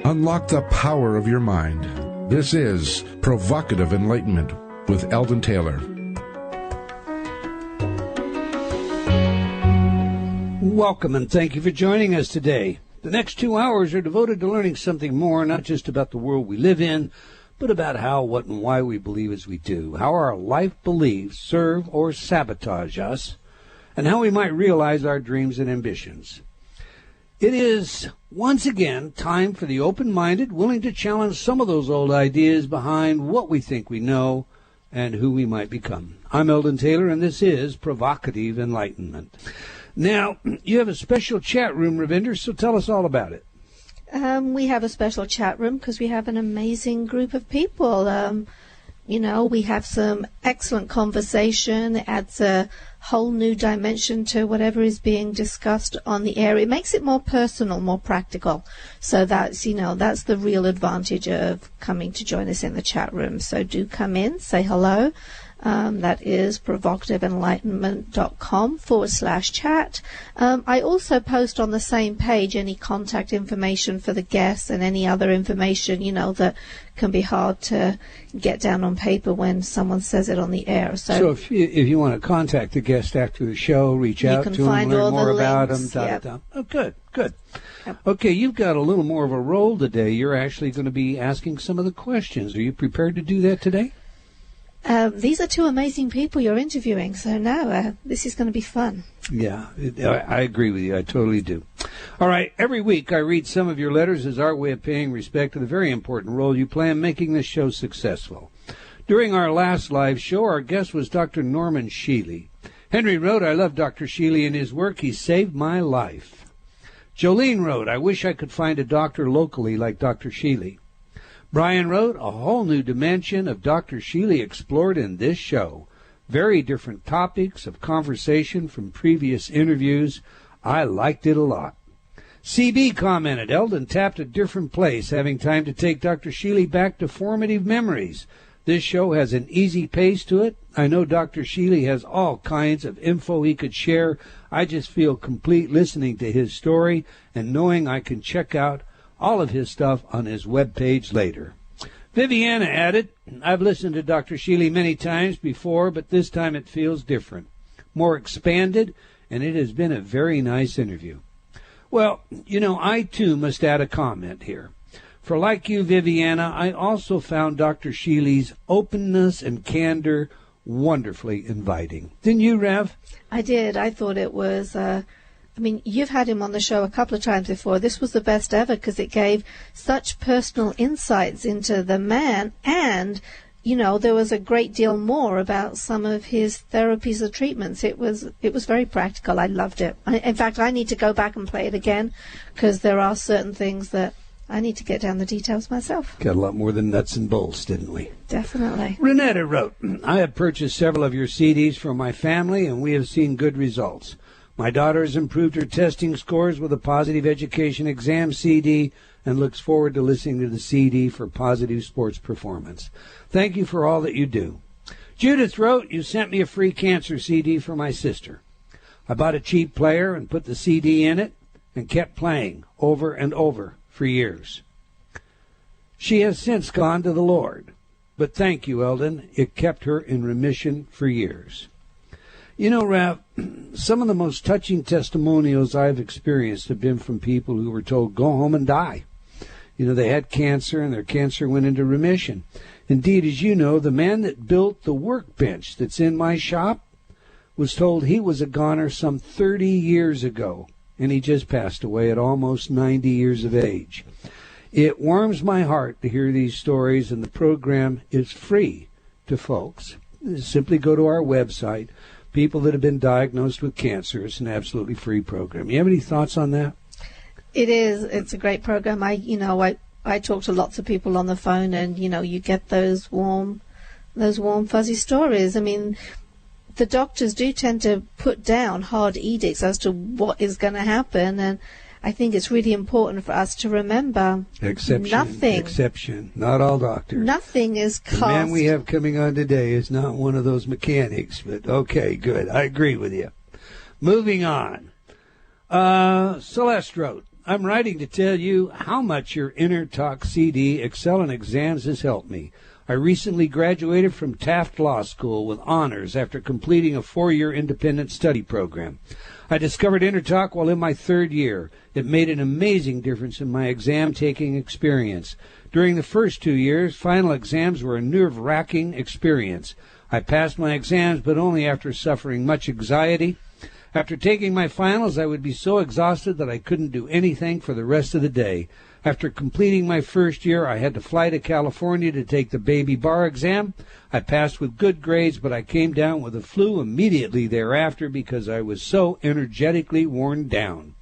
Unlock the power of your mind. This is Provocative Enlightenment with Eldon Taylor. Welcome and thank you for joining us today. The next 2 hours are devoted to learning something more, not just about the world we live in, but about how, what, and why we believe as we do, how our life beliefs serve or sabotage us, and how we might realize our dreams and ambitions. It is, once again, time for the open-minded, willing to challenge some of those old ideas behind what we think we know and who we might become. I'm Eldon Taylor, and this is Provocative Enlightenment. Now, you have a special chat room, Ravinder, so tell us all about it. We have a special chat room because we have an amazing group of people. We have some excellent conversation. It adds a whole new dimension to whatever is being discussed on the air. It makes it more personal, more practical. So that's the real advantage of coming to join us in the chat room. So do come in, say hello. That is provocativeenlightenment.com/chat. I also post on the same page any contact information for the guests and any other information, that can be hard to get down on paper when someone says it on the air. So if you want to contact the guest after the show, reach out to them, learn more about them. Oh, good. Yep. Okay, you've got a little more of a role today. You're actually going to be asking some of the questions. Are you prepared to do that today? These are two amazing people you're interviewing, so now this is going to be fun. Yeah, I agree with you. I totally do. All right, every week I read some of your letters as our way of paying respect to the very important role you play in making this show successful. During our last live show, our guest was Dr. Norman Sheely. Henry wrote, I love Dr. Sheely and his work. He saved my life. Jolene wrote, I wish I could find a doctor locally like Dr. Sheely. Brian wrote, a whole new dimension of Dr. Sheely explored in this show. Very different topics of conversation from previous interviews. I liked it a lot. CB commented, Eldon tapped a different place, having time to take Dr. Sheely back to formative memories. This show has an easy pace to it. I know Dr. Sheely has all kinds of info he could share. I just feel complete listening to his story and knowing I can check out all of his stuff on his webpage later. Viviana added, I've listened to Dr. Sheely many times before, but this time it feels different, more expanded, and it has been a very nice interview. Well, I too must add a comment here. For like you, Viviana, I also found Dr. Sheely's openness and candor wonderfully inviting. Didn't you, Rev? I did. I thought it was... you've had him on the show a couple of times before. This was the best ever because it gave such personal insights into the man, and, there was a great deal more about some of his therapies or treatments. It was very practical. I loved it. In fact, I need to go back and play it again because there are certain things that I need to get down the details myself. Got a lot more than nuts and bolts, didn't we? Definitely. Renetta wrote, I have purchased several of your CDs for my family, and we have seen good results. My daughter has improved her testing scores with a positive education exam CD and looks forward to listening to the CD for positive sports performance. Thank you for all that you do. Judith wrote, you sent me a free cancer CD for my sister. I bought a cheap player and put the CD in it and kept playing over and over for years. She has since gone to the Lord, but thank you, Eldon. It kept her in remission for years. Rav, some of the most touching testimonials I've experienced have been from people who were told, go home and die. They had cancer and their cancer went into remission. Indeed, as you know, the man that built the workbench that's in my shop was told he was a goner some 30 years ago, and he just passed away at almost 90 years of age. It warms my heart to hear these stories, and the program is free to folks. Simply go to our website. People that have been diagnosed with cancer. It's an absolutely free program. You have any thoughts on that? It is. It's a great program. I talk to lots of people on the phone, and you get those warm, fuzzy stories. The doctors do tend to put down hard edicts as to what is going to happen, and I think it's really important for us to remember exception. Not all doctors. Nothing is cast. The man we have coming on today is not one of those mechanics, but okay, good. I agree with you. Moving on. Celeste wrote, I'm writing to tell you how much your InnerTalk CD, Excel in Exams, has helped me. I recently graduated from Taft Law School with honors after completing a 4-year independent study program. I discovered InnerTalk while in my 3rd year. It made an amazing difference in my exam-taking experience. During the first 2 years, final exams were a nerve-wracking experience. I passed my exams, but only after suffering much anxiety. After taking my finals, I would be so exhausted that I couldn't do anything for the rest of the day. After completing my first year, I had to fly to California to take the baby bar exam. I passed with good grades, but I came down with the flu immediately thereafter because I was so energetically worn down.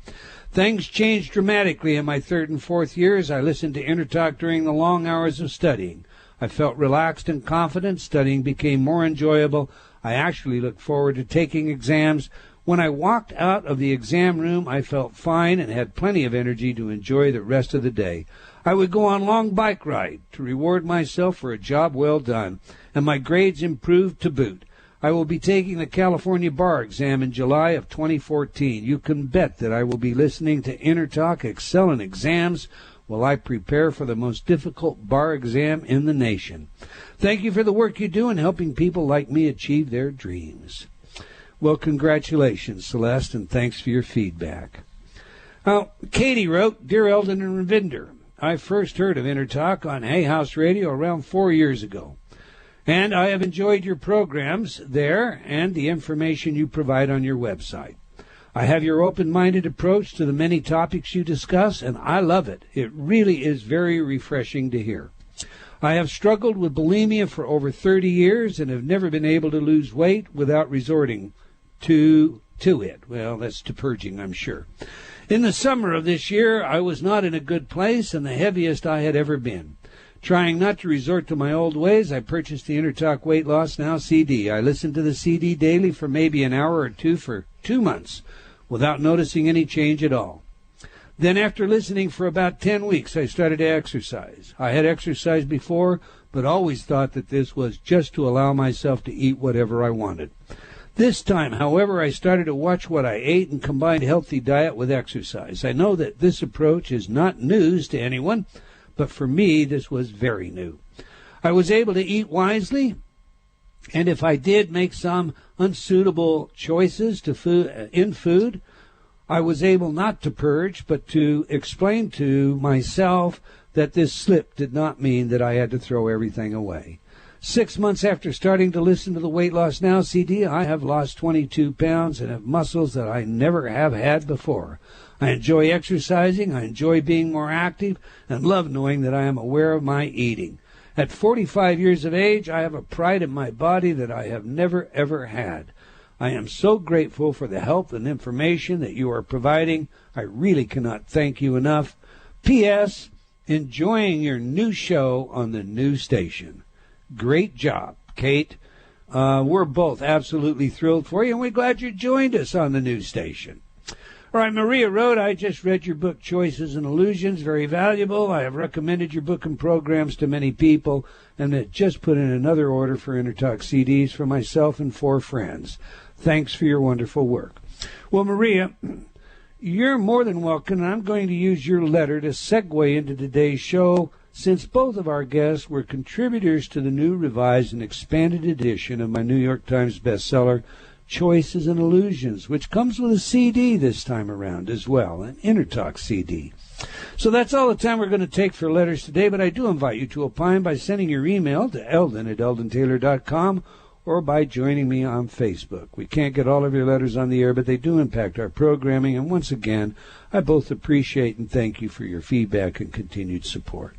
Things changed dramatically in my 3rd and 4th years. I listened to InnerTalk during the long hours of studying. I felt relaxed and confident. Studying became more enjoyable. I actually looked forward to taking exams. When I walked out of the exam room, I felt fine and had plenty of energy to enjoy the rest of the day. I would go on long bike rides to reward myself for a job well done, and my grades improved to boot. I will be taking the California bar exam in July of 2014. You can bet that I will be listening to InnerTalk, Excel in Exams, while I prepare for the most difficult bar exam in the nation. Thank you for the work you do in helping people like me achieve their dreams. Well, congratulations, Celeste, and thanks for your feedback. Katie wrote, Dear Eldon and Ravinder, I first heard of InnerTalk on Hay House Radio around 4 years ago, and I have enjoyed your programs there and the information you provide on your website. I have your open-minded approach to the many topics you discuss, and I love it. It really is very refreshing to hear. I have struggled with bulimia for over 30 years and have never been able to lose weight without resorting to it. Well, that's to purging, I'm sure. In the summer of this year, I was not in a good place and the heaviest I had ever been. Trying not to resort to my old ways, I purchased the InnerTalk Weight Loss Now CD. I listened to the CD daily for maybe an hour or two for 2 months without noticing any change at all. Then after listening for about 10 weeks, I started to exercise. I had exercised before, but always thought that this was just to allow myself to eat whatever I wanted. This time, however, I started to watch what I ate and combined healthy diet with exercise. I know that this approach is not news to anyone, but for me, this was very new. I was able to eat wisely, and if I did make some unsuitable choices in food, I was able not to purge, but to explain to myself that this slip did not mean that I had to throw everything away. 6 months after starting to listen to the Weight Loss Now CD, I have lost 22 pounds and have muscles that I never have had before. I enjoy exercising, I enjoy being more active, and love knowing that I am aware of my eating. At 45 years of age, I have a pride in my body that I have never, ever had. I am so grateful for the help and information that you are providing. I really cannot thank you enough. P.S. Enjoying your new show on the new station. Great job, Kate. We're both absolutely thrilled for you, and we're glad you joined us on the new station. All right, Maria wrote, I just read your book, Choices and Illusions, very valuable. I have recommended your book and programs to many people, and have just put in another order for InnerTalk CDs for myself and 4 friends. Thanks for your wonderful work. Well, Maria, you're more than welcome, and I'm going to use your letter to segue into today's show, since both of our guests were contributors to the new revised and expanded edition of my New York Times bestseller, Choices and Illusions, which comes with a CD this time around as well, an InnerTalk CD. So that's all the time we're going to take for letters today, but I do invite you to opine by sending your email to eldon@eldontaylor.com or by joining me on Facebook. We can't get all of your letters on the air, but they do impact our programming, and once again, I both appreciate and thank you for your feedback and continued support.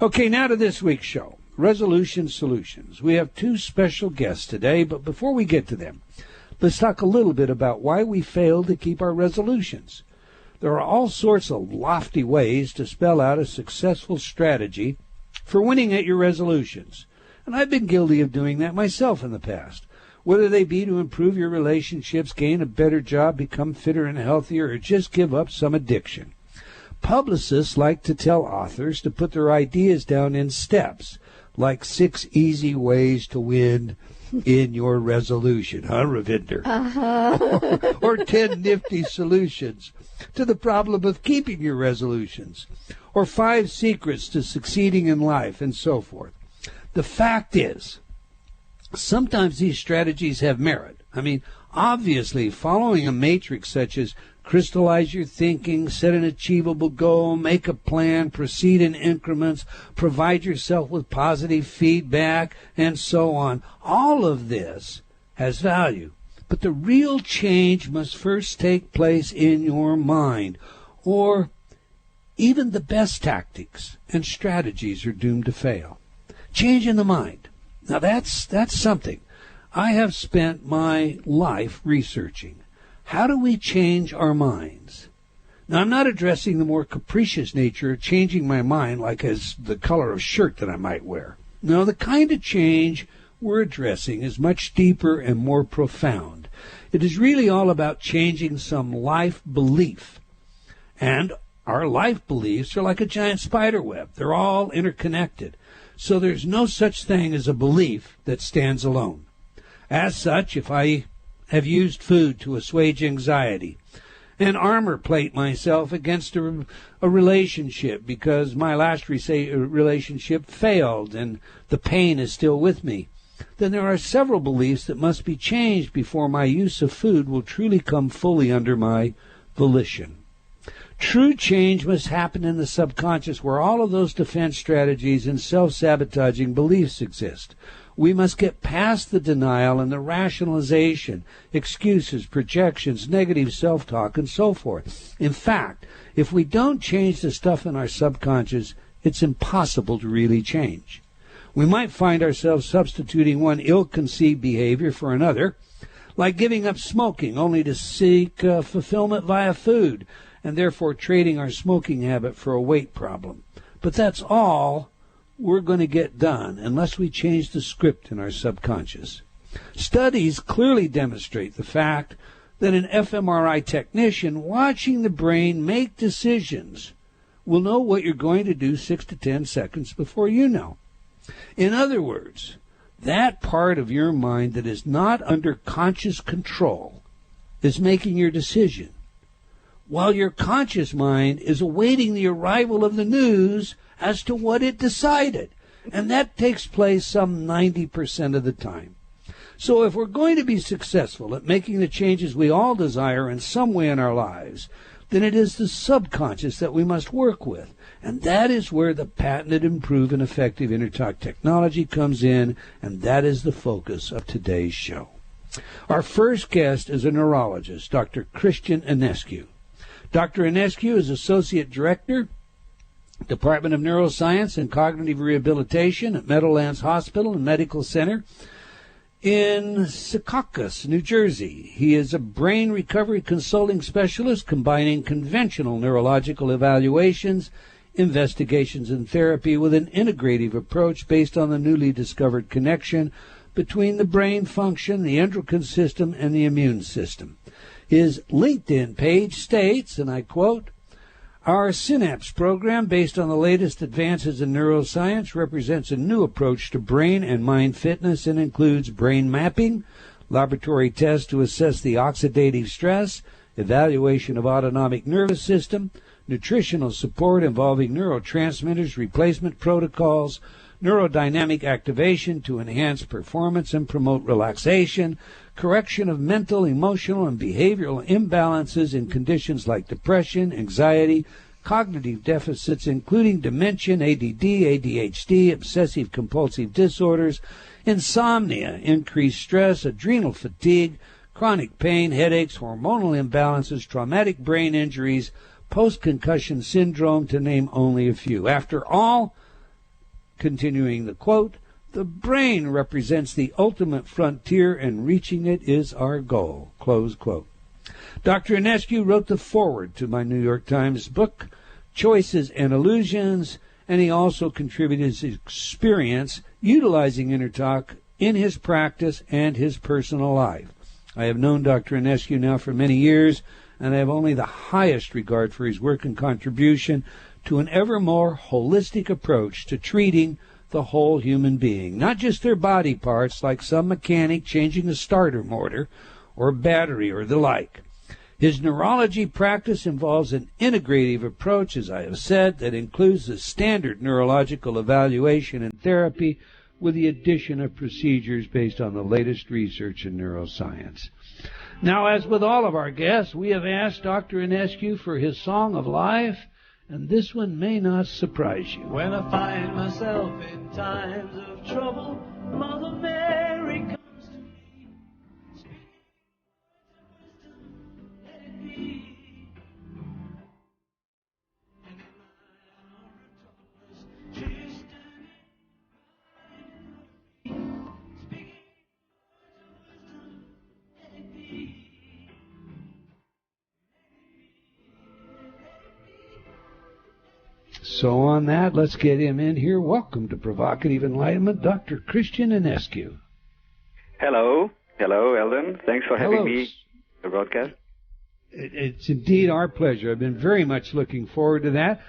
Okay, now to this week's show, Resolution Solutions. We have 2 special guests today, but before we get to them, let's talk a little bit about why we fail to keep our resolutions. There are all sorts of lofty ways to spell out a successful strategy for winning at your resolutions, and I've been guilty of doing that myself in the past, whether they be to improve your relationships, gain a better job, become fitter and healthier, or just give up some addiction. Publicists like to tell authors to put their ideas down in steps, like 6 easy ways to win in your resolution, huh, Ravinder? Or 10 nifty solutions to the problem of keeping your resolutions, or 5 secrets to succeeding in life, and so forth. The fact is, sometimes these strategies have merit. I mean, obviously, following a matrix such as crystallize your thinking, set an achievable goal, make a plan, proceed in increments, provide yourself with positive feedback, and so on. All of this has value. But the real change must first take place in your mind, or even the best tactics and strategies are doomed to fail. Change in the mind. Now that's something. I have spent my life researching. How do we change our minds? Now, I'm not addressing the more capricious nature of changing my mind like as the color of shirt that I might wear. No, the kind of change we're addressing is much deeper and more profound. It is really all about changing some life belief. And our life beliefs are like a giant spider web. They're all interconnected. So there's no such thing as a belief that stands alone. As such, if I have used food to assuage anxiety and armor plate myself against a relationship because my last relationship failed and the pain is still with me, then there are several beliefs that must be changed before my use of food will truly come fully under my volition. True change must happen in the subconscious where all of those defense strategies and self-sabotaging beliefs exist. We must get past the denial and the rationalization, excuses, projections, negative self-talk, and so forth. In fact, if we don't change the stuff in our subconscious, it's impossible to really change. We might find ourselves substituting one ill-conceived behavior for another, like giving up smoking only to seek fulfillment via food, and therefore trading our smoking habit for a weight problem. But that's all we're going to get done unless we change the script in our subconscious. Studies clearly demonstrate the fact that an fMRI technician watching the brain make decisions will know what you're going to do 6 to 10 seconds before you know. In other words, that part of your mind that is not under conscious control is making your decision, while your conscious mind is awaiting the arrival of the news as to what it decided. And that takes place some 90% of the time. So if we're going to be successful at making the changes we all desire in some way in our lives, then it is the subconscious that we must work with. And that is where the patented, improved, and effective InnerTalk technology comes in, and that is the focus of today's show. Our first guest is a neurologist, Dr. Cristian Enescu. Dr. Enescu is Associate Director, Department of Neuroscience and Cognitive Rehabilitation at Meadowlands Hospital and Medical Center in Secaucus, New Jersey. He is a brain recovery consulting specialist combining conventional neurological evaluations, investigations, and therapy with an integrative approach based on the newly discovered connection between the brain function, the endocrine system, and the immune system. His LinkedIn page states, and I quote, "Our Synapse program, based on the latest advances in neuroscience, represents a new approach to brain and mind fitness and includes brain mapping, laboratory tests to assess the oxidative stress, evaluation of autonomic nervous system, nutritional support involving neurotransmitters replacement protocols, neurodynamic activation to enhance performance and promote relaxation, correction of mental, emotional, and behavioral imbalances in conditions like depression, anxiety, cognitive deficits, including dementia, ADD, ADHD, obsessive-compulsive disorders, insomnia, increased stress, adrenal fatigue, chronic pain, headaches, hormonal imbalances, traumatic brain injuries, post-concussion syndrome, to name only a few. After all," continuing the quote, "the brain represents the ultimate frontier, and reaching it is our goal." Close quote. Dr. Enescu wrote the foreword to my New York Times book, Choices and Illusions, and he also contributed his experience utilizing InnerTalk in his practice and his personal life. I have known Dr. Enescu now for many years, and I have only the highest regard for his work and contribution to an ever more holistic approach to treating the whole human being, not just their body parts like some mechanic changing a starter motor or battery or the like. His neurology practice involves an integrative approach, as I have said, that includes the standard neurological evaluation and therapy with the addition of procedures based on the latest research in neuroscience. Now, as with all of our guests, we have asked Dr. Enescu for his song of life, and this one may not surprise you. When I find myself in times of trouble, Mother Mary comes to me, speaking words of wisdom, let it be. And in my hour of darkness, she is standing right in front of me, speaking words of wisdom, let it be. So on that, let's get him in here. Welcome to Provocative Enlightenment, Dr. Cristian Enescu. Hello. Hello, Eldon. Thanks for having me on the broadcast. It's indeed our pleasure. I've been very much looking forward to that.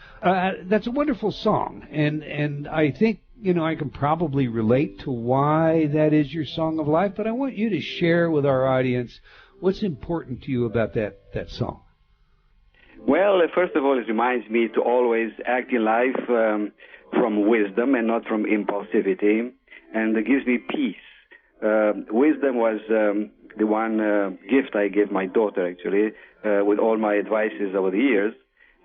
That's a wonderful song, and I think, I can probably relate to why that is your song of life, but I want you to share with our audience what's important to you about that song. Well, first of all, it reminds me to always act in life from wisdom and not from impulsivity, and it gives me peace. Wisdom was the one gift I gave my daughter, actually, with all my advices over the years,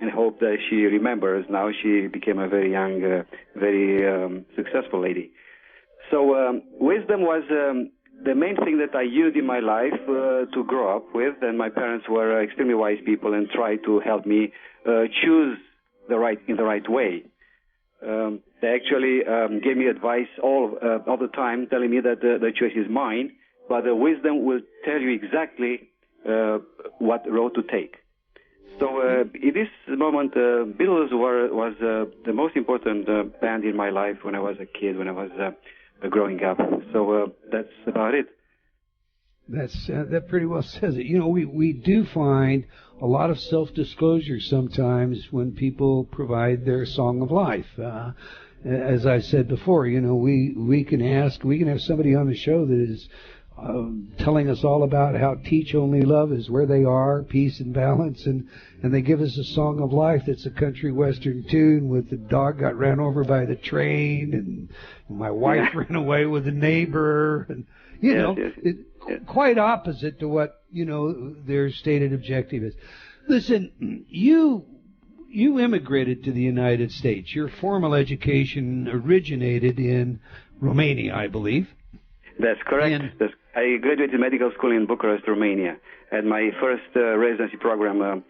and hope that she remembers. Now she became a very young, very successful lady. So wisdom was the main thing that I used in my life to grow up with, and my parents were extremely wise people and tried to help me choose in the right way. They actually gave me advice all the time, telling me that the choice is mine, but the wisdom will tell you exactly what road to take. So in this moment, Beatles was the most important band in my life when I was a kid, when I was growing up. So that's about it. That pretty well says it. We do find a lot of self-disclosure sometimes when people provide their song of life. As I said before, we can have somebody on the show that is telling us all about how teach only love is where they are, peace and balance, and they give us a song of life that's a country western tune with the dog got ran over by the train and my wife ran away with the neighbor, and quite opposite to what their stated objective is. Listen, you immigrated to the United States. Your formal education originated in Romania, I believe. That's correct. I graduated medical school in Bucharest, Romania, and my first residency program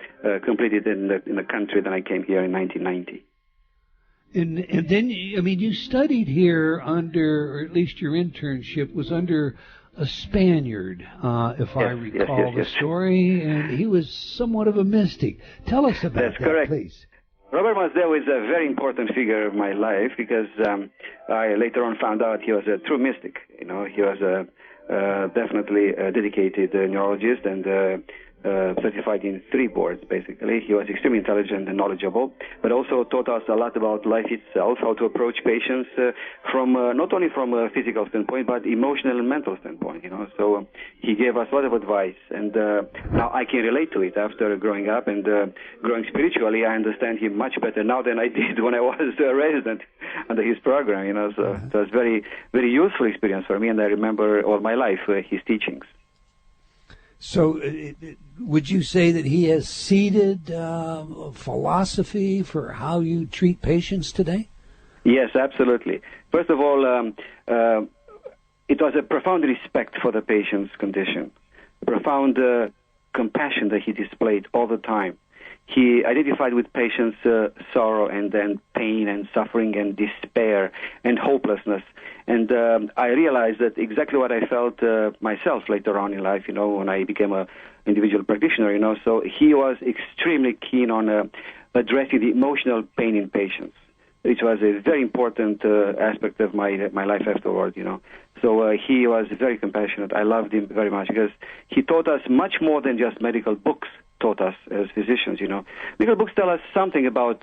completed in the country. Then I came here in 1990. And then, you studied here or at least your internship was under a Spaniard, if I recall the story, and he was somewhat of a mystic. Tell us about that, correct. Please. Robert Masdell is a very important figure of my life because I later on found out he was a true mystic. He was definitely a dedicated neurologist and certified in 3 boards, basically. He was extremely intelligent and knowledgeable, but also taught us a lot about life itself, how to approach patients from not only from a physical standpoint, but emotional and mental standpoint, So he gave us a lot of advice, and now I can relate to it after growing up and growing spiritually. I understand him much better now than I did when I was a resident under his program, So it was very, very useful experience for me, and I remember all my life his teachings. So would you say that he has seeded philosophy for how you treat patients today? Yes, absolutely. First of all, it was a profound respect for the patient's condition, a profound compassion that he displayed all the time. He identified with patients' sorrow and then pain and suffering and despair and hopelessness. And I realized that exactly what I felt myself later on in life, when I became an individual practitioner, So he was extremely keen on addressing the emotional pain in patients, which was a very important aspect of my life afterward, So he was very compassionate. I loved him very much because he taught us much more than just medical books taught us as physicians, Medical books tell us something about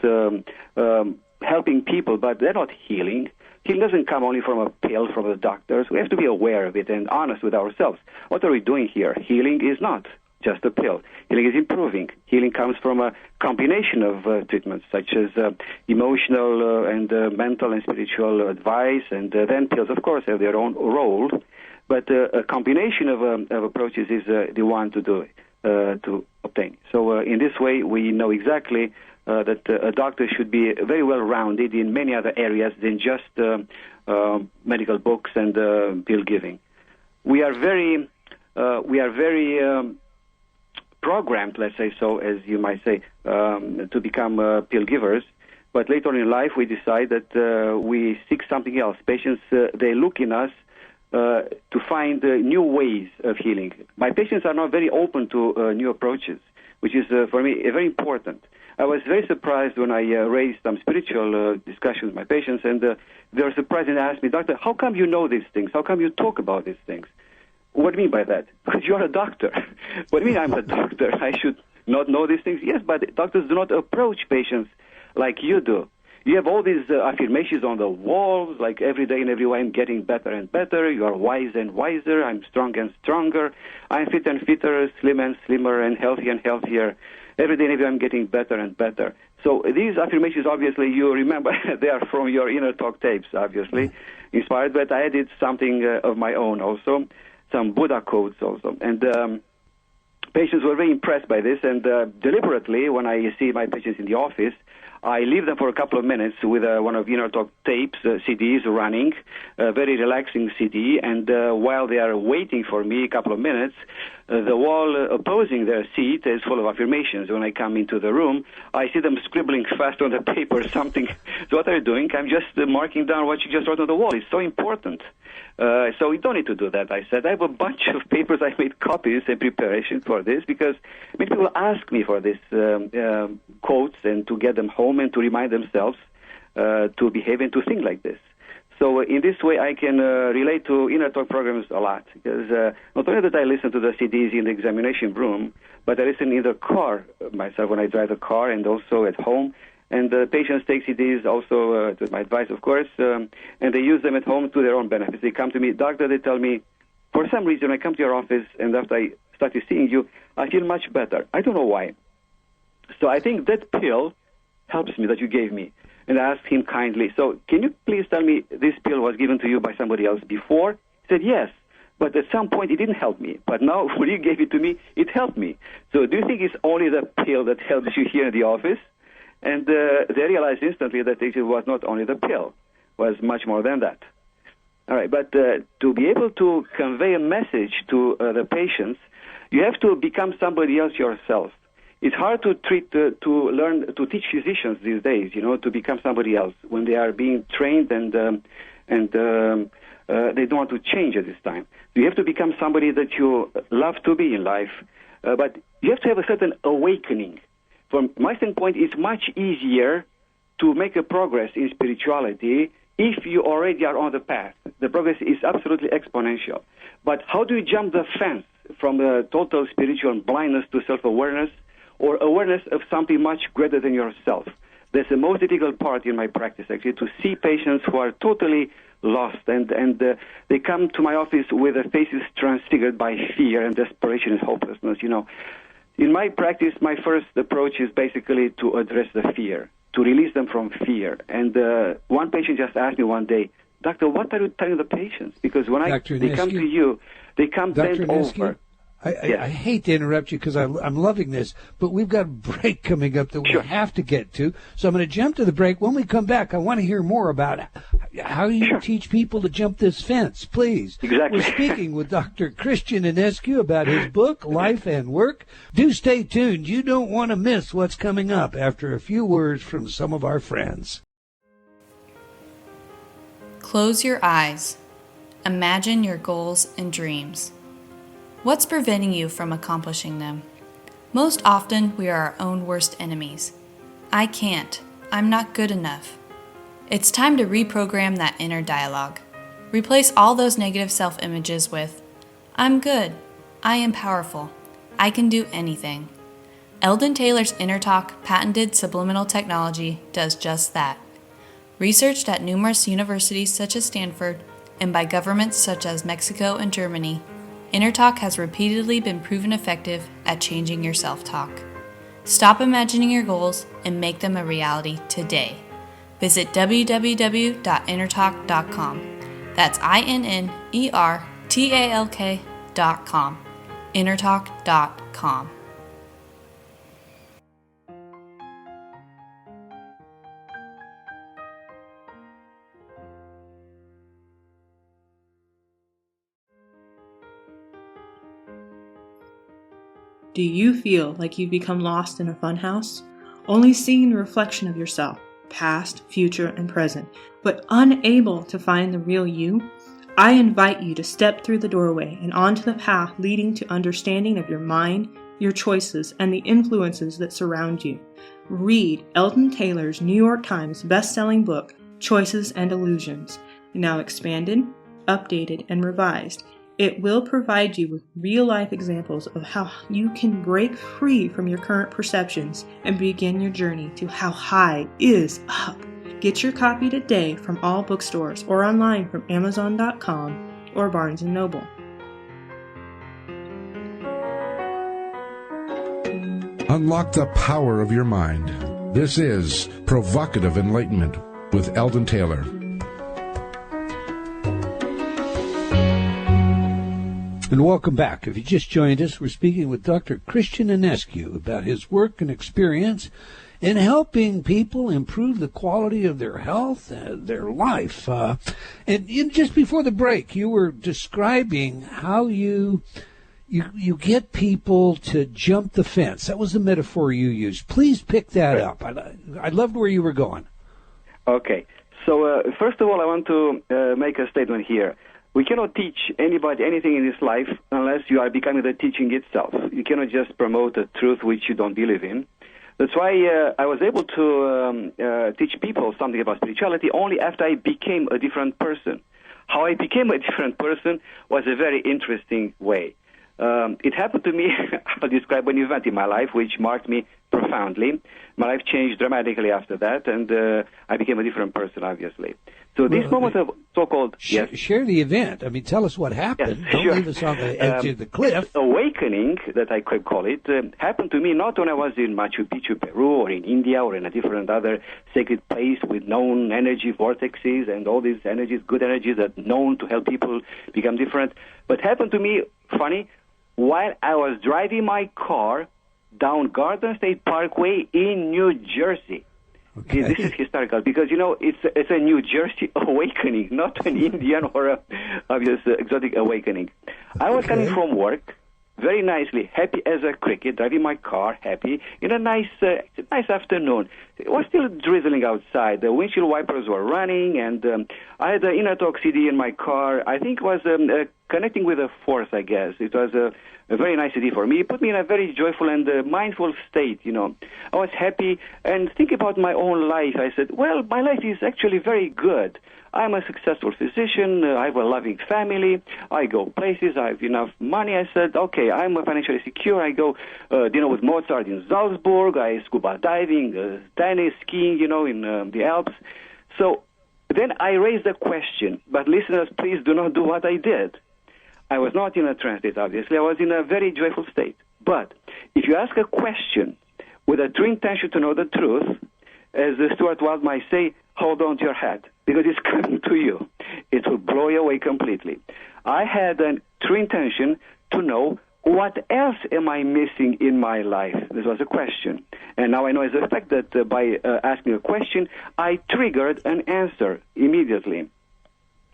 helping people, but they're not healing. healing doesn't come only from a pill from the doctors. We have to be aware of it and honest with ourselves. What are we doing here? Healing is not just a pill. Healing is improving. Healing comes from a combination of treatments, such as emotional and mental and spiritual advice, and then pills, of course, have their own role. But a combination of approaches is the one to obtain. So in this way, we know exactly that a doctor should be very well rounded in many other areas than just medical books and pill giving. We are very programmed, let's say so, as you might say, to become pill givers. But later on in life, we decide that we seek something else. Patients, they look in us to find new ways of healing. My patients are not very open to new approaches, which is, for me, very important. I was very surprised when I raised some spiritual discussions with my patients, and they were surprised and asked me, "Doctor, how come you know these things? How come you talk about these things?" What do you mean by that? Because you're a doctor. What do you mean I'm a doctor? I should not know these things? Yes, but doctors do not approach patients like you do. You have all these affirmations on the walls, like every day and every way I'm getting better and better, you are wise and wiser, I'm strong and stronger, I'm fit and fitter, slim and slimmer, and healthier. Every day and every way I'm getting better and better. So these affirmations, obviously, you remember, they are from your InnerTalk tapes, obviously, inspired, but I added something of my own also, some Buddha quotes also. And patients were very impressed by this, and deliberately, when I see my patients in the office, I leave them for a couple of minutes with one of InnerTalk tapes, CDs running, a very relaxing CD, and while they are waiting for me a couple of minutes, the wall opposing their seat is full of affirmations. When I come into the room, I see them scribbling fast on the paper something. So what are you doing? I'm just marking down what you just wrote on the wall. It's so important. So you don't need to do that, I said. I have a bunch of papers. I made copies in preparation for this because many people ask me for these quotes and to get them home and to remind themselves to behave and to think like this. So in this way, I can relate to InnerTalk programs a lot because not only that I listen to the CDs in the examination room, but I listen in the car myself when I drive the car and also at home. And the patients take CDs also, with my advice, of course, and they use them at home to their own benefits. They come to me, "Doctor," they tell me, "for some reason I come to your office and after I started seeing you, I feel much better. I don't know why." So I think that pill helps me that you gave me. And I asked him kindly, "So can you please tell me this pill was given to you by somebody else before?" He said, "Yes, but at some point it didn't help me. But now when you gave it to me, it helped me. So do you think it's only the pill that helps you here in the office?" And they realized instantly that it was not only the pill, it was much more than that. All right, but to be able to convey a message to the patients, you have to become somebody else yourself. It's hard to learn to teach physicians these days, to become somebody else when they are being trained and they don't want to change at this time. You have to become somebody that you love to be in life, but you have to have a certain awakening. From my standpoint, it's much easier to make a progress in spirituality if you already are on the path. The progress is absolutely exponential. But how do you jump the fence from the total spiritual blindness to self-awareness or awareness of something much greater than yourself? That's the most difficult part in my practice, actually, to see patients who are totally lost, and they come to my office with their faces transfigured by fear and desperation and hopelessness, In my practice, my first approach is basically to address the fear, to release them from fear. And one patient just asked me one day, "Doctor, what are you telling the patients?" Because when they come to you, they come bent over. I hate to interrupt you because I'm loving this, but we've got a break coming up that we have to get to. So I'm going to jump to the break. When we come back, I want to hear more about how you teach people to jump this fence, please. Exactly. We're speaking with Dr. Cristian Enescu about his book, Life and Work. Do stay tuned. You don't want to miss what's coming up after a few words from some of our friends. Close your eyes. Imagine your goals and dreams. What's preventing you from accomplishing them? Most often, we are our own worst enemies. I can't. I'm not good enough. It's time to reprogram that inner dialogue. Replace all those negative self-images with, I'm good. I am powerful. I can do anything. Eldon Taylor's InnerTalk patented subliminal technology does just that. Researched at numerous universities such as Stanford and by governments such as Mexico and Germany, InnerTalk has repeatedly been proven effective at changing your self-talk. Stop imagining your goals and make them a reality today. Visit www.innertalk.com. That's INNERTALK.com. InnerTalk.com. Do you feel like you've become lost in a funhouse? Only seeing the reflection of yourself, past, future, and present, but unable to find the real you? I invite you to step through the doorway and onto the path leading to understanding of your mind, your choices, and the influences that surround you. Read Eldon Taylor's New York Times best-selling book, Choices and Illusions, now expanded, updated, and revised. It will provide you with real-life examples of how you can break free from your current perceptions and begin your journey to how high is up. Get your copy today from all bookstores or online from Amazon.com or Barnes & Noble. Unlock the power of your mind. This is Provocative Enlightenment with Eldon Taylor. And welcome back. If you just joined us, we're speaking with Dr. Cristian Enescu about his work and experience in helping people improve the quality of their health and their life. And just before the break, you were describing how you get people to jump the fence. That was the metaphor you used. Please pick that up. I loved where you were going. Okay. So first of all, I want to make a statement here. We cannot teach anybody anything in this life unless you are becoming the teaching itself. You cannot just promote a truth which you don't believe in. That's why I was able to teach people something about spirituality only after I became a different person. How I became a different person was a very interesting way. It happened to me, I'll describe an event in my life which marked me profoundly. My life changed dramatically after that, and I became a different person, obviously. So this moment of so-called... Share the event. I mean, tell us what happened. Yes, Don't sure. leave us on the edge of the cliff. Awakening, that I could call it, happened to me not when I was in Machu Picchu, Peru, or in India, or in a different other sacred place with known energy vortexes and all these energies, good energies that known to help people become different. But happened to me, funny, while I was driving my car down Garden State Parkway in New Jersey. Okay. This is historical because, it's a New Jersey awakening, not an Indian or a obvious exotic awakening. I was coming from work, very nicely, happy as a cricket, driving my car, happy, in a nice afternoon. It was still drizzling outside. The windshield wipers were running, and I had the InnerTalk CD in my car. I think it was connecting with a force, I guess. It was a very nice CD for me. It put me in a very joyful and mindful state, I was happy and thinking about my own life. I said, well, my life is actually very good. I'm a successful physician. I have a loving family. I go places. I have enough money. I said, okay, I'm financially secure. I go dinner with Mozart in Salzburg. I scuba diving, tennis, skiing, in the Alps. So then I raised a question. But listeners, please do not do what I did. I was not in a trance state, obviously. I was in a very joyful state. But if you ask a question with a true intention to know the truth, as Stuart Wilde might say, hold on to your head, because it's coming to you. It will blow you away completely. I had a true intention to know what else am I missing in my life. This was a question. And now I know as a fact that by asking a question, I triggered an answer immediately.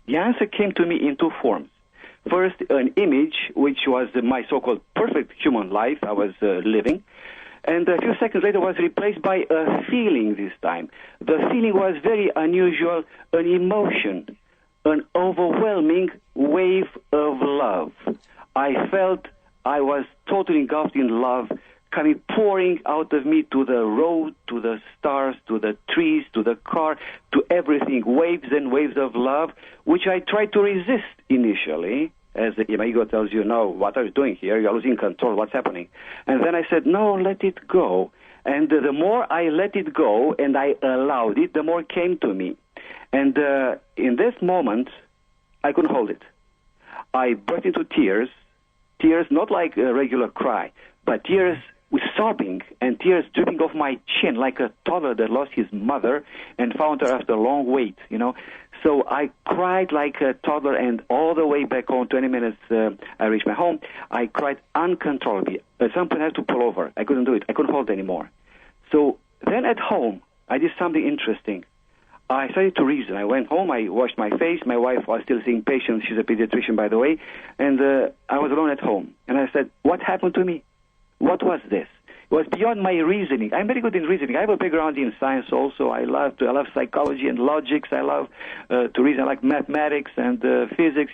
The answer came to me in two forms. First, an image, which was my so-called perfect human life I was living. And a few seconds later was replaced by a feeling this time. The feeling was very unusual, an emotion, an overwhelming wave of love. I felt I was totally engulfed in love, coming pouring out of me to the road, to the stars, to the trees, to the car, to everything, waves and waves of love, which I tried to resist initially. As my ego tells you, no, what are you doing here? You're losing control. What's happening? And then I said, no, let it go. And the more I let it go and I allowed it, the more came to me. And in this moment, I couldn't hold it. I burst into tears not like a regular cry, but tears with sobbing and tears dripping off my chin like a toddler that lost his mother and found her after a long wait, So I cried like a toddler, and all the way back home, 20 minutes, I reached my home, I cried uncontrollably. At some point I had to pull over. I couldn't do it. I couldn't hold it anymore. So then at home, I did something interesting. I started to reason. I went home, I washed my face. My wife was still seeing patients. She's a pediatrician, by the way. And I was alone at home. And I said, what happened to me? What was this? It was beyond my reasoning. I'm very good in reasoning. I have a background in science also. I love psychology and logics. I love to reason. I like mathematics and physics,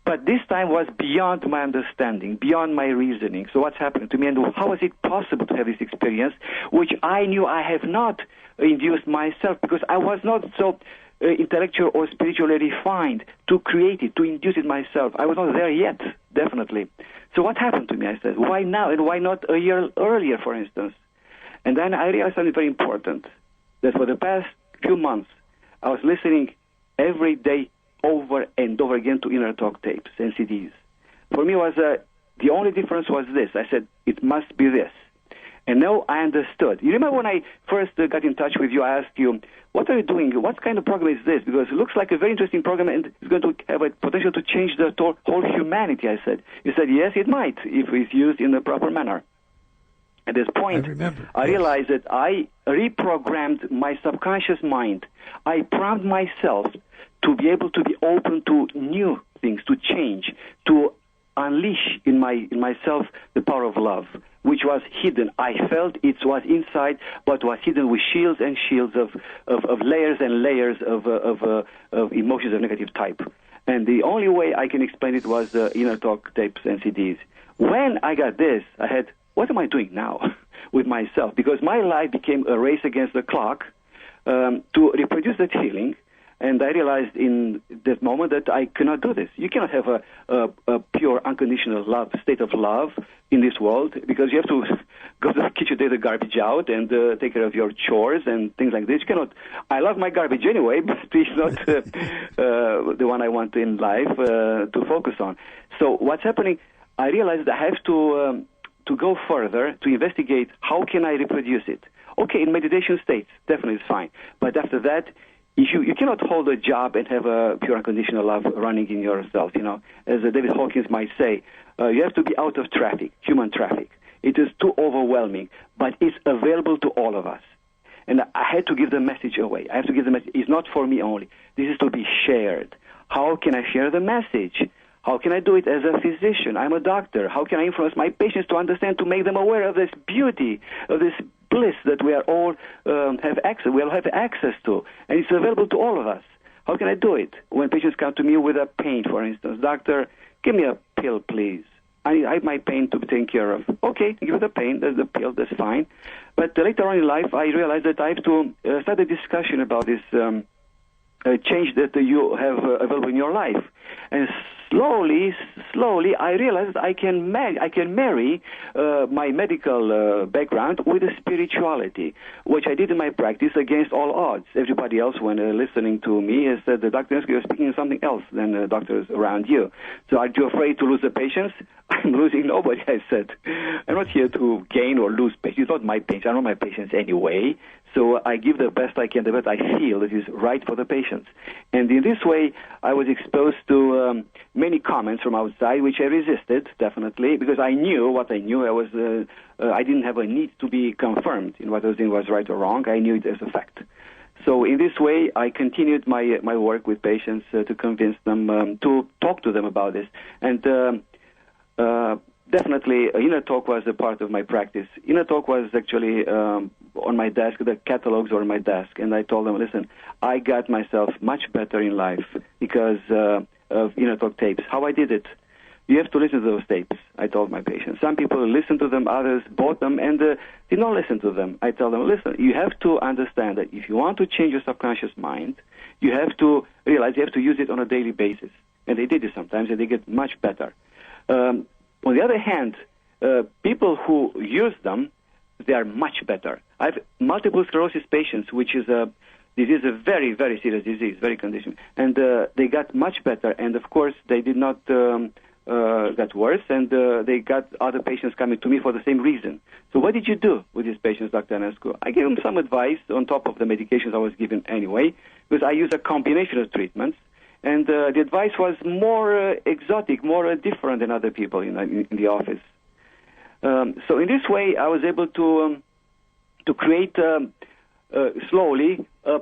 But this time was beyond my understanding, beyond my reasoning. So what's happening to me, and how was it possible to have this experience, which I knew I have not induced myself, because I was not so intellectual or spiritually refined to create it, to induce it myself. I was not there yet, definitely. So what happened to me? I said, why now and why not a year earlier, for instance? And then I realized something very important, that for the past few months, I was listening every day over and over again to InnerTalk tapes and CDs. For me, the only difference was this. I said, it must be this. And now I understood. You remember when I first got in touch with you, I asked you, what are you doing? What kind of program is this? Because it looks like a very interesting program, and it's going to have a potential to change the whole humanity, I said. You said, yes, it might, if it's used in the proper manner. At this point, I realized that I reprogrammed my subconscious mind. I primed myself to be able to be open to new things, to change, to unleash in myself the power of love, which was hidden. I felt it was inside, but was hidden with shields and shields of layers and layers of emotions of negative type. And the only way I can explain it was the InnerTalk tapes and CDs. When I got this, I had, what am I doing now with myself? Because my life became a race against the clock to reproduce that feeling. And I realized in that moment that I cannot do this. You cannot have a pure, unconditional love, state of love in this world, because you have to go to the kitchen, take the garbage out, and take care of your chores and things like this. You cannot. I love my garbage anyway, but it's not the one I want in life to focus on. So what's happening? I realized I have to go further to investigate how can I reproduce it. Okay, in meditation states, definitely it's fine. But after that, you cannot hold a job and have a pure unconditional love running in yourself, As David Hawkins might say, you have to be out of traffic, human traffic. It is too overwhelming, but it's available to all of us. And I had to give the message away. I have to give the message. It's not for me only. This is to be shared. How can I share the message? How can I do it as a physician? I'm a doctor. How can I influence my patients to understand, to make them aware of this beauty, of this bliss that we are all have access. We all have access to, and it's available to all of us. How can I do it? When patients come to me with a pain, for instance, doctor, give me a pill, please. I have my pain to be taken care of. Okay, give it the pain. That's the pill. That's fine. But later on in life, I realized that I have to start a discussion about this change that you have available in your life, and slowly, I realized I can marry my medical background with a spirituality, which I did in my practice against all odds. Everybody else, when listening to me, said, Dr. Enescu, you're speaking something else than the doctors around you. So aren't you afraid to lose the patients? I'm losing nobody, I said. I'm not here to gain or lose patients. It's not my patients. I know my patients anyway. So I give the best I can, the best I feel that is right for the patients. And in this way, I was exposed to many comments from outside, which I resisted, definitely, because I knew what I knew. I didn't have a need to be confirmed in what I was doing was right or wrong. I knew it as a fact. So in this way, I continued my work with patients to convince them, to talk to them about this. And definitely, InnerTalk was a part of my practice. InnerTalk was actually on my desk. The catalogs were on my desk. And I told them, listen, I got myself much better in life because of InnerTalk tapes. How I did it? You have to listen to those tapes, I told my patients. Some people listened to them, others bought them, and did not listen to them. I tell them, listen, you have to understand that if you want to change your subconscious mind, you have to realize you have to use it on a daily basis. And they did it sometimes, and they get much better. On the other hand, people who use them, they are much better. I have multiple sclerosis patients, which is a This is a very, very serious disease, very condition. And they got much better, and of course they did not got worse, and they got other patients coming to me for the same reason. So what did you do with these patients, Dr. Enescu? I gave them some advice on top of the medications I was given anyway, because I use a combination of treatments, and the advice was more exotic, more different than other people in the office. So in this way, I was able to create slowly a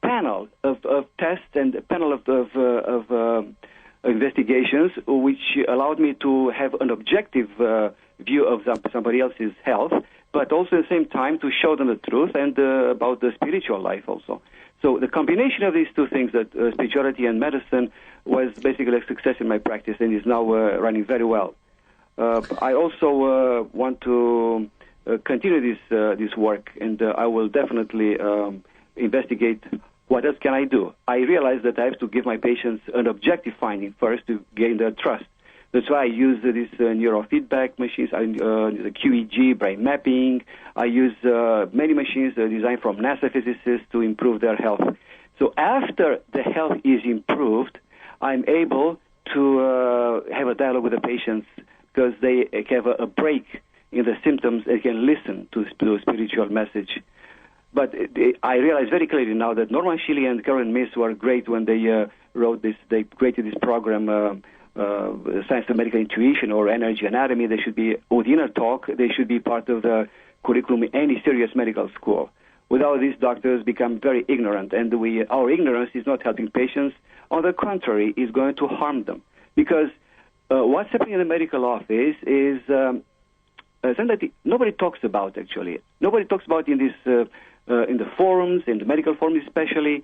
panel of tests and a panel of investigations, which allowed me to have an objective view of somebody else's health, but also at the same time to show them the truth and about the spiritual life also. So the combination of these two things, that spirituality and medicine, was basically a success in my practice and is now running very well. I also want to continue this work, and I will definitely investigate what else can I do. I realize that I have to give my patients an objective finding first to gain their trust. That's why I use these neurofeedback machines. I use the QEEG, brain mapping. I use many machines designed from NASA physicists to improve their health. So after the health is improved, I'm able to have a dialogue with the patients, because they have a break in the symptoms. They can listen to the spiritual message. But I realize very clearly now that Norman Shelley and Karen Miss were great when they wrote this. They created this program, Science of Medical Intuition or Energy Anatomy. They should be with InnerTalk. They should be part of the curriculum in any serious medical school. Without these, doctors become very ignorant, and our ignorance is not helping patients. On the contrary, is going to harm them, because what's happening in the medical office is something that nobody talks about. Actually, nobody talks about in this. In the forums, in the medical forums especially,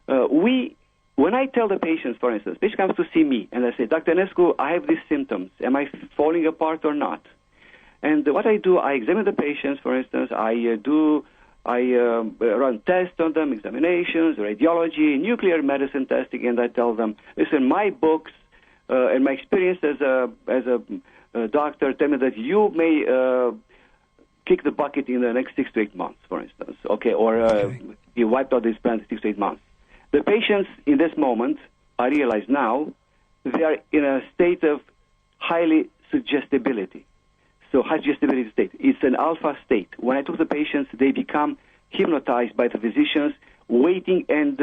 when I tell the patients, for instance, patient comes to see me, and I say, Dr. Enescu, I have these symptoms. Am I falling apart or not? And what I do, I examine the patients, for instance. I run tests on them, examinations, radiology, nuclear medicine testing, and I tell them, listen, my books and my experience as a doctor tell me that you may kick the bucket in the next 6 to 8 months, for instance, or you wiped out this plant in 6 to 8 months. The patients in this moment, I realize now, they are in a state of highly suggestibility. So high suggestibility state, it's an alpha state. When I talk to the patients, they become hypnotized by the physicians, waiting and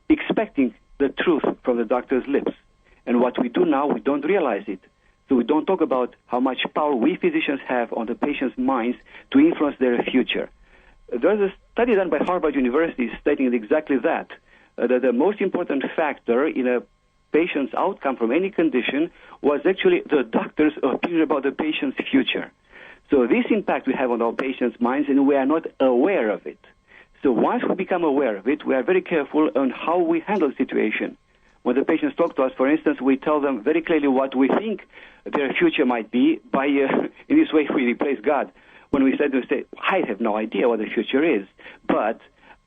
expecting the truth from the doctor's lips. And what we do now, we don't realize it. So we don't talk about how much power we physicians have on the patient's minds to influence their future. There's a study done by Harvard University stating exactly that the most important factor in a patient's outcome from any condition was actually the doctor's opinion about the patient's future. So this impact we have on our patients' minds, and we are not aware of it. So once we become aware of it, we are very careful on how we handle the situation. When the patients talk to us, for instance, we tell them very clearly what we think their future might be. By in this way, we replace God. When we say, I have no idea what the future is, but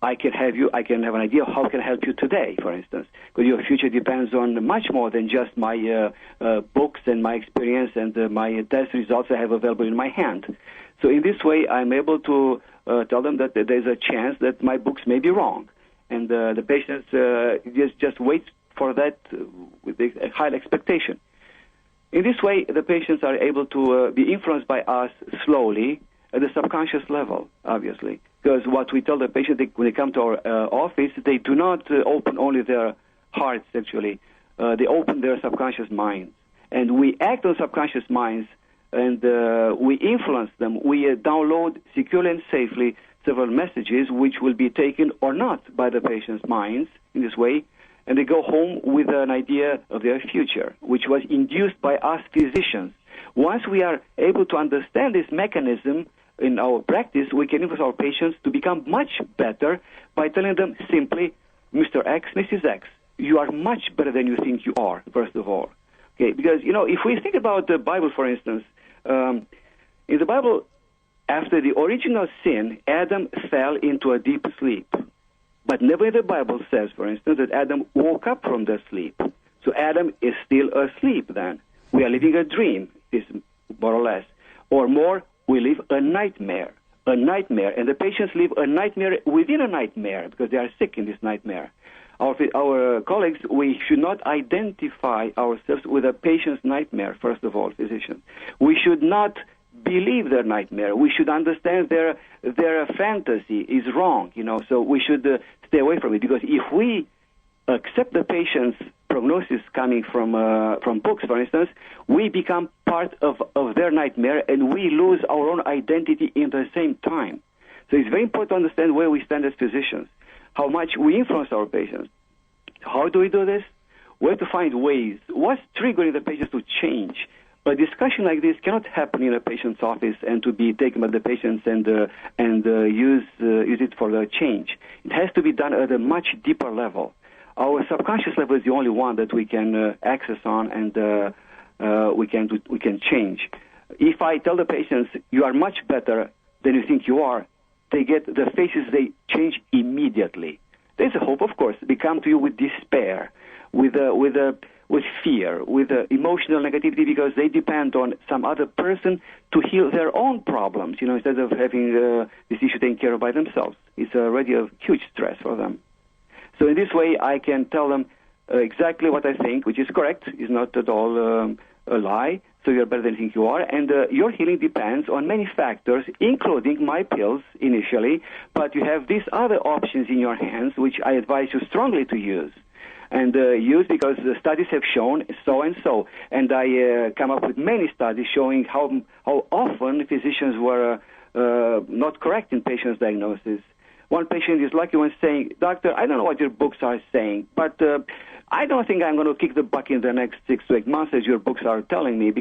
I can have an idea of how I can help you today, for instance, because your future depends on much more than just my books and my experience and my test results I have available in my hand. So in this way, I'm able to tell them that there's a chance that my books may be wrong, and the patients just wait for that with a high expectation. In this way, the patients are able to be influenced by us slowly at the subconscious level, obviously. Because what we tell the patient, when they come to our office, they do not open only their hearts, actually. They open their subconscious minds. And we act on subconscious minds, and we influence them. We download securely and safely several messages which will be taken or not by the patient's minds in this way, and they go home with an idea of their future, which was induced by us physicians. Once we are able to understand this mechanism in our practice, we can influence our patients to become much better by telling them simply, Mr. X, Mrs. X, you are much better than you think you are, first of all. Okay, because, if we think about the Bible, for instance, in the Bible, after the original sin, Adam fell into a deep sleep. But never in the Bible says, for instance, that Adam woke up from the sleep. So Adam is still asleep then. We are living a dream, more or less. Or more, we live a nightmare. a nightmare, and the patients live a nightmare within a nightmare because they are sick in this nightmare. Our colleagues, we should not identify ourselves with a patient's nightmare, first of all, physicians. We should not believe their nightmare. We should understand their fantasy is wrong, so we should stay away from it, because if we accept the patient's prognosis coming from books, for instance, we become part of their nightmare, and we lose our own identity in the same time. So it's very important to understand where we stand as physicians, how much we influence our patients. How do we do this? We have to find ways. What's triggering the patients to change? A discussion like this cannot happen in a patient's office and to be taken by the patients and use it for the change. It has to be done at a much deeper level. Our subconscious level is the only one that we can access on, and we can change. If I tell the patients you are much better than you think you are, they change immediately. There's a hope, of course. They come to you with despair, with fear, with emotional negativity, because they depend on some other person to heal their own problems, instead of having this issue taken care of by themselves. It's already a huge stress for them. So in this way, I can tell them exactly what I think, which is correct, is not at all a lie. So you're better than you think you are. And your healing depends on many factors, including my pills initially, but you have these other options in your hands, which I advise you strongly to use. And use because the studies have shown so and so. And I come up with many studies showing how often physicians were not correct in patients' diagnosis. One patient is lucky when saying, "Doctor, I don't know what your books are saying, but I don't think I'm going to kick the bucket in the next 6 to 8 months as your books are telling me,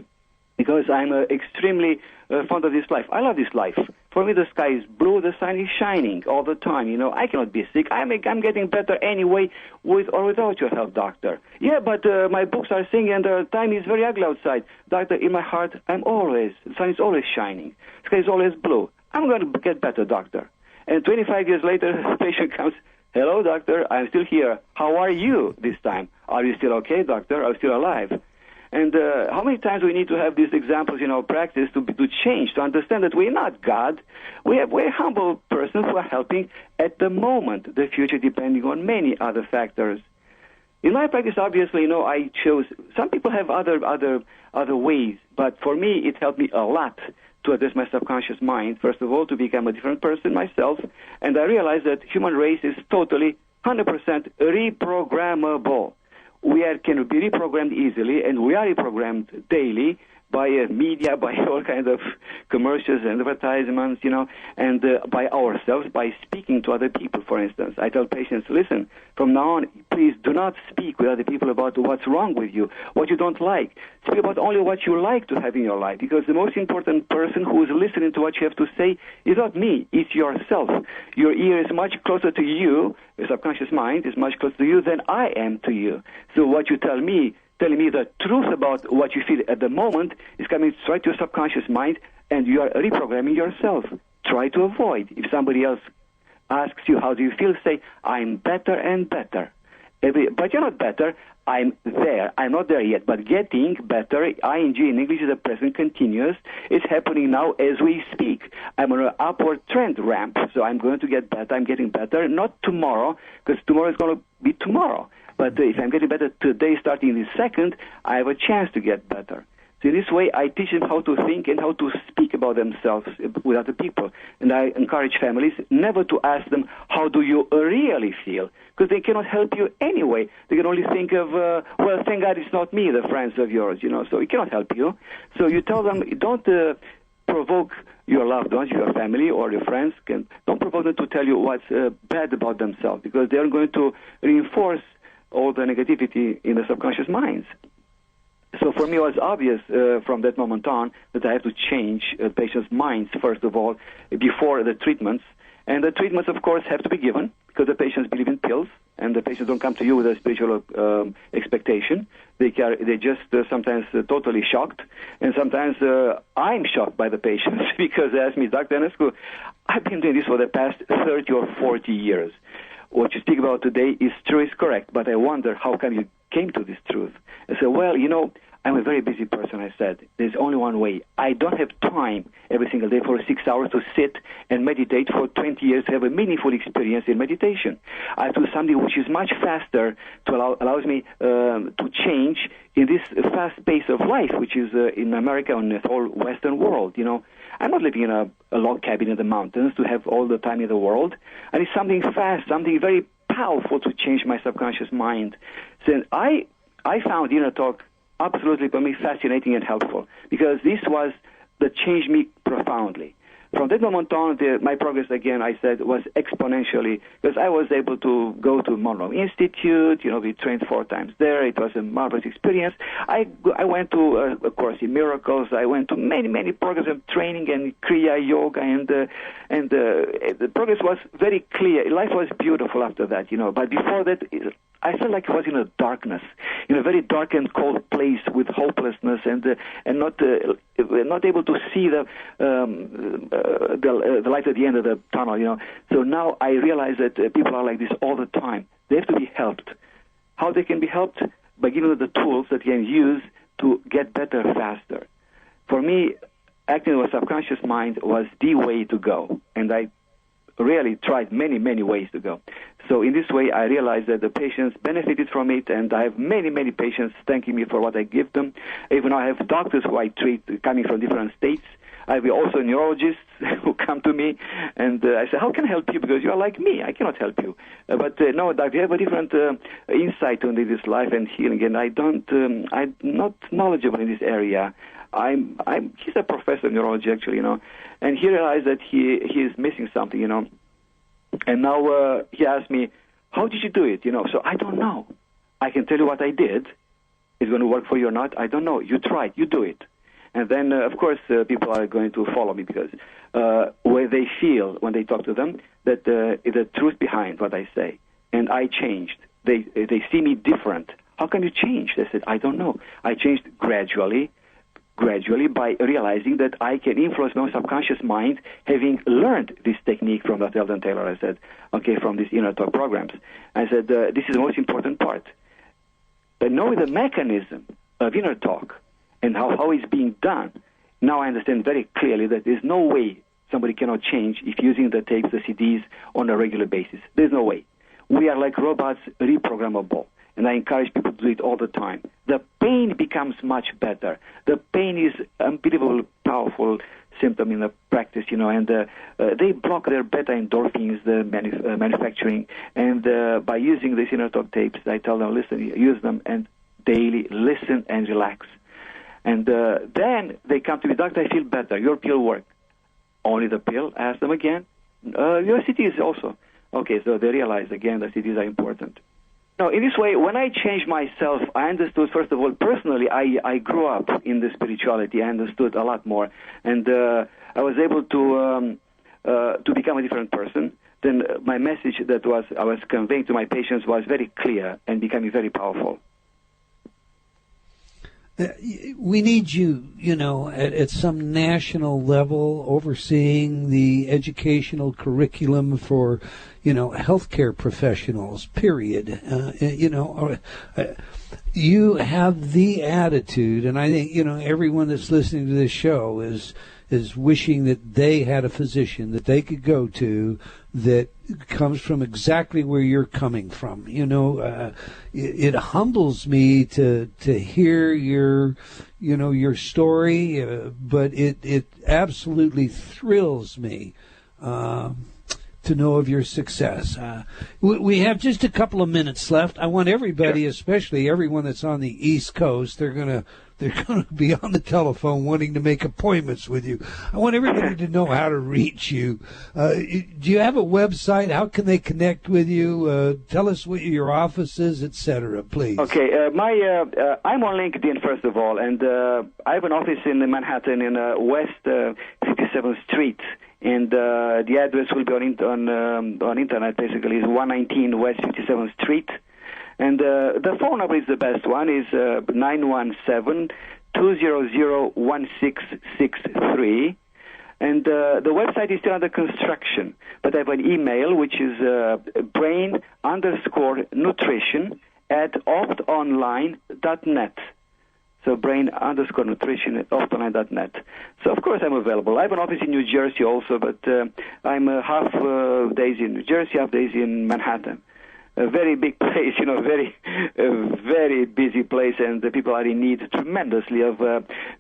because I'm extremely fond of this life. I love this life. For me, the sky is blue, the sun is shining all the time. I cannot be sick. I'm getting better anyway, with or without your help, doctor. Yeah, but my books are saying, and the time is very ugly outside. Doctor, in my heart, the sun is always shining. The sky is always blue. I'm going to get better, doctor." And 25 years later, the patient comes, "Hello, doctor, I'm still here. How are you this time? Are you still okay, doctor? Are you still alive?" And how many times we need to have these examples in our practice to change, to understand that we're not God. We're humble persons who are helping at the moment, the future depending on many other factors. In my practice, obviously, I chose, some people have other ways, but for me, it helped me a lot to address my subconscious mind, first of all, to become a different person myself, and I realized that human race is totally 100% reprogrammable. We can be reprogrammed easily, and we are reprogrammed daily by media, by all kinds of commercials and advertisements, and by ourselves, by speaking to other people, for instance. I tell patients, listen, from now on, please do not speak with other people about what's wrong with you, what you don't like. Speak about only what you like to have in your life, because the most important person who is listening to what you have to say is not me, it's yourself. Your ear is much closer to you, your subconscious mind is much closer to you than I am to you. So what you telling me the truth about what you feel at the moment is coming straight to your subconscious mind, and you are reprogramming yourself. Try to avoid. If somebody else asks you, how do you feel, say, I'm better and better. But you're not better. I'm there. I'm not there yet, but getting better, ing in English is a present continuous. It's happening now as we speak. I'm on an upward trend ramp, so I'm going to get better. I'm getting better, not tomorrow, because tomorrow is going to be tomorrow. But if I'm getting better today, starting this second, I have a chance to get better. So in this way, I teach them how to think and how to speak about themselves with other people. And I encourage families never to ask them, how do you really feel? Because they cannot help you anyway. They can only think of, well, thank God it's not me, the friends of yours, so it cannot help you. So you tell them, don't provoke your loved ones, your family or your friends, don't provoke them to tell you what's bad about themselves, because they're going to reinforce all the negativity in the subconscious minds. So for me, it was obvious from that moment on that I have to change patients' minds, first of all, before the treatments. And the treatments, of course, have to be given, because the patients believe in pills, and the patients don't come to you with a spiritual expectation. They're just sometimes totally shocked, and sometimes I'm shocked by the patients because they ask me, Dr. Enescu, I've been doing this for the past 30 or 40 years. What you speak about today is true, is correct, but I wonder how come you came to this truth. I say, well, I'm a very busy person, I said. There's only one way. I don't have time every single day for 6 hours to sit and meditate for 20 years to have a meaningful experience in meditation. I do something which is much faster to allows me to change in this fast pace of life, which is in America and the whole Western world, you know. I'm not living in a log cabin in the mountains to have all the time in the world. I need something fast, something very powerful to change my subconscious mind. So I found InnerTalk absolutely, for me, fascinating and helpful, because this was that changed me profoundly. From that moment on, my progress, again, I said, was exponentially, because I was able to go to Monroe Institute, you know, we trained 4 times there. It was a marvelous experience. I went to a course in miracles. I went to many programs of training and Kriya Yoga, and the progress was very clear. Life was beautiful after that, you know, but before that, I felt like I was in a darkness, in a very dark and cold place with hopelessness, and not able to see the light at the end of the tunnel. You know, so now I realize that people are like this all the time. They have to be helped. How they can be helped? By giving them the tools that they can use to get better faster. For me, acting with subconscious mind was the way to go, and I really tried many ways to go. So in this way, I realized that the patients benefited from it, and I have many patients thanking me for what I give them. Even I have doctors who I treat coming from different states. I have also neurologists who come to me, and I say, how can I help you? Because you are like me. I cannot help you. But no, I have a different insight on this life and healing, and I'm not knowledgeable in this area. He's a professor of neurology, actually, you know, and he realized that he is missing something, you know. And now he asked me, how did you do it? You know, so I don't know. I can tell you what I did. Is it going to work for you or not? I don't know. You try it. You do it. And then, of course, people are going to follow me, because where they feel, when they talk to them, that the truth behind what I say. And I changed. They see me different. How can you change? They said, I don't know. I changed gradually by realizing that I can influence my subconscious mind, having learned this technique from Dr. Eldon Taylor. I said, okay, from these InnerTalk programs. I said, this is the most important part. But knowing the mechanism of InnerTalk and how it's being done, now I understand very clearly that there's no way somebody cannot change if using the tapes, the CDs, on a regular basis. There's no way. We are like robots, reprogrammable. And I encourage people to do it all the time. The pain becomes much better. The pain is unbelievable, powerful symptom in the practice, you know, and they block their beta endorphins, the manufacturing. And by using these InnerTalk tapes, I tell them, listen, use them and daily listen and relax. And then they come to me, doctor, I feel better. Your pill worked. Only the pill? I ask them again. Your CTs also. Okay, so they realize again that CTs are important. Now, in this way, when I changed myself, I understood, first of all, personally, I grew up in the spirituality. I understood a lot more. And I was able to become a different person. Then my message that I was conveying to my patients was very clear and becoming very powerful. We need you, you know, at some national level overseeing the educational curriculum for, you know, healthcare professionals, period. You have the attitude, and I think, you know, everyone that's listening to this show is wishing that they had a physician that they could go to that comes from exactly where you're coming from. You know, it humbles me to hear your story, but it absolutely thrills me to know of your success. We have just a couple of minutes left. I want everybody, especially everyone that's on the East Coast, they're going to be on the telephone wanting to make appointments with you. I want everybody to know how to reach you. Do you have a website? How can they connect with you? Tell us what your office is, etc., please. Okay. I'm on LinkedIn, first of all, and I have an office in Manhattan in West 57th Street. And the address will be on internet, basically, is 119 West 57th Street. And the phone number is the best one, is 917-200-1663. And the website is still under construction. But I have an email, which is brain_nutrition@optonline.net. So brain_nutrition at offline.net. So, of course, I'm available. I have an office in New Jersey also, but I'm half days in New Jersey, half days in Manhattan. A very big place, very busy place, and the people are in need tremendously of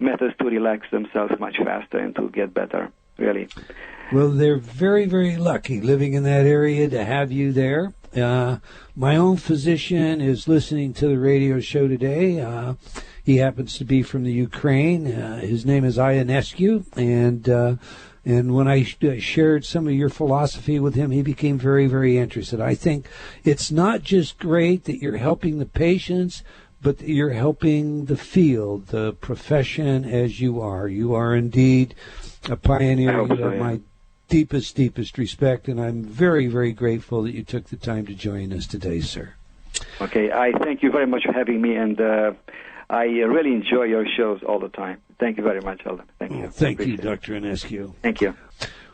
methods to relax themselves much faster and to get better, really. Well, they're very, very lucky living in that area to have you there. My own physician is listening to the radio show today. He happens to be from the Ukraine. His name is Enescu, and when I shared some of your philosophy with him, he became very, very interested. I think it's not just great that you're helping the patients, but that you're helping the field, the profession as you are. You are indeed a pioneer. You have my deepest respect, and I'm very, very grateful that you took the time to join us today, sir. Okay, I thank you very much for having me, and I really enjoy your shows all the time. Thank you very much, Eldon. Thank you. Thank you, Dr. Enescu. Thank you.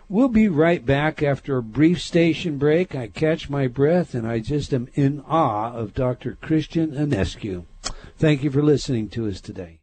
We'll be right back after a brief station break. I catch my breath, and I just am in awe of Dr. Cristian Enescu. Thank you for listening to us today.